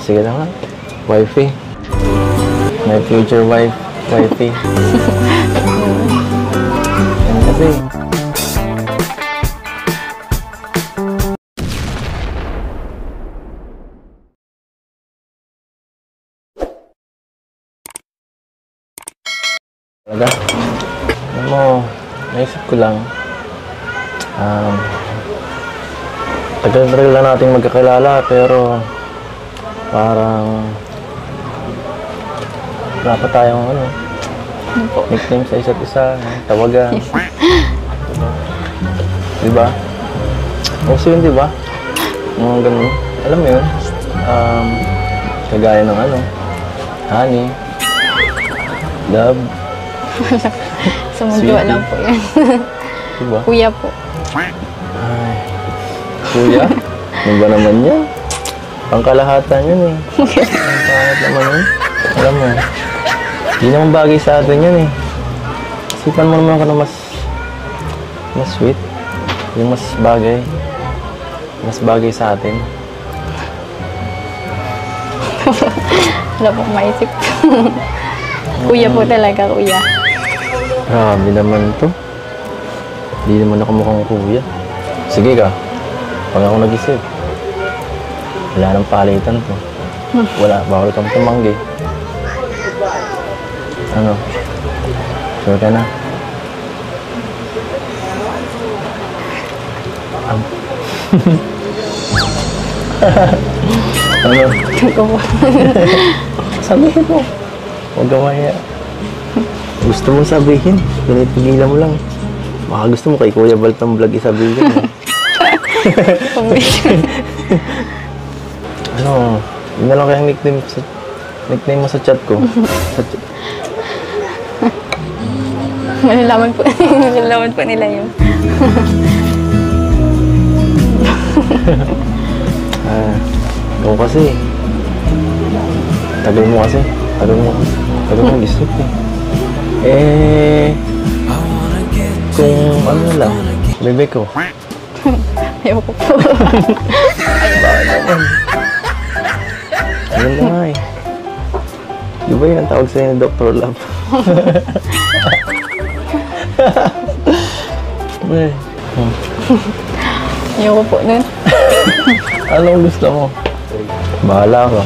Sige na nga. Wifey. My future wife. Wifey. Yan kasi. Talaga? Alam mo, naisip ko lang. Tagal-tagal lang nating magkakilala pero parang wala pa tayong nickname sa isa't isa, tawagan. Diba? Kasi yun, diba? Mga ganun. Alam mo yun? Kagaya ng honey, love. Sumugwa lang po yan. Diba? Kuya po. Ay, kuya? Ano ba naman yan? Pangkalahatan yun eh. Pangkalat naman yun. Alam mo, hindi naman bagay sa atin yun eh. Isipan mo naman ka na mas sweet. Yung mas bagay sa atin. Wala pong maisip. Kuya po talaga, kuya. Grabe naman to. Hindi naman ako mukhang kuya. Sige ka. Pag ako nag-isip, wala nang palitan to. Wala. Bawal kang tumanggi. Ano? Sure ka na? Ano? Sabihin mo. Huwag ka maya. Gusto mong sabihin. Pinipigilan mo lang. Baka gusto mo kay Kuya Baltang Vlog isabihin. Ano? Yun na lang kayang nickname mo sa chat ko. Malalaman po nila yun. Ikaw kasi. Tagal mo isip eh. Kung ano lang, bebe ko. Ayaw ko po. Bakit naman? Ano nga eh. Di ba yun ang tawag sa'yo ni Dr. Love? Ayaw ko po nun. Anong gusto mo? Bahala ka.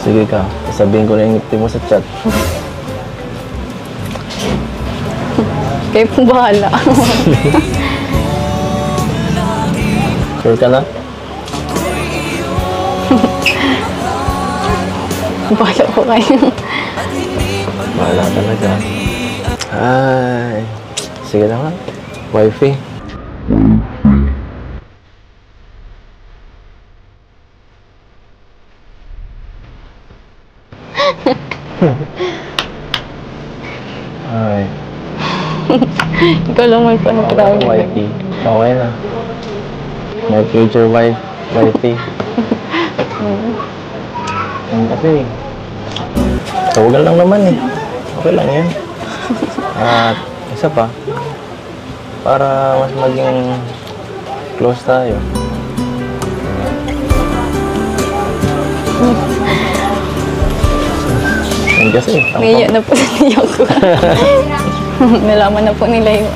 Sige ka, sabihin ko na yung ngiti mo sa chat. Kayo po bahala. Sure ka na? Bahala po kayo. Bahala talaga. Ay, sige na nga. Wifey. Ay. Ikaw lang man po nagtawag. Wifey. Okay na. My future wife. Wifey. Kasi, tawagan lang naman eh. Okay lang yan. At isa pa, para mas maging close tayo. Yan kasi. Ngayon na po niya ko. Nalaman na po nila yung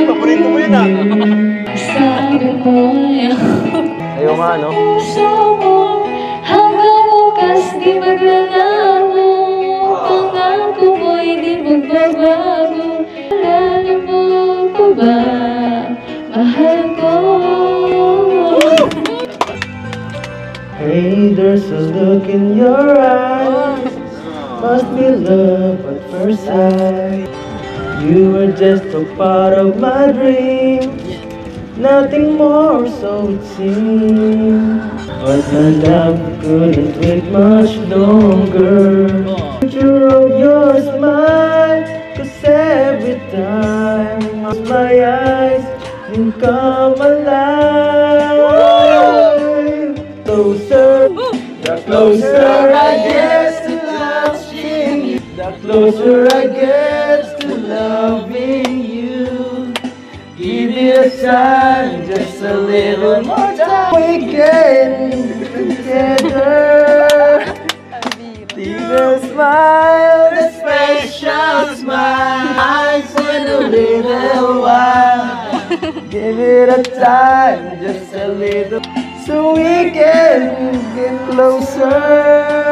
Paborito mo yun ah. Ayaw nga, no? Hanggang bukas di maglalabo, pangako mo'y di magbabago. Alala mo ko ba, mahal ko? Hey, there's a look in your eyes. Must be love at first sight. You were just a part of my dream. Nothing more, so it seems. But my love couldn't wait much longer. Picture of your smile, 'cause every time I close my eyes, you come alive. Closer, the closer I get to loving you, the closer I get to loving time, just a little more time. We can together. See the smile, the special smile. Eyes in a little while. Give it a time, just a little, so we can get closer.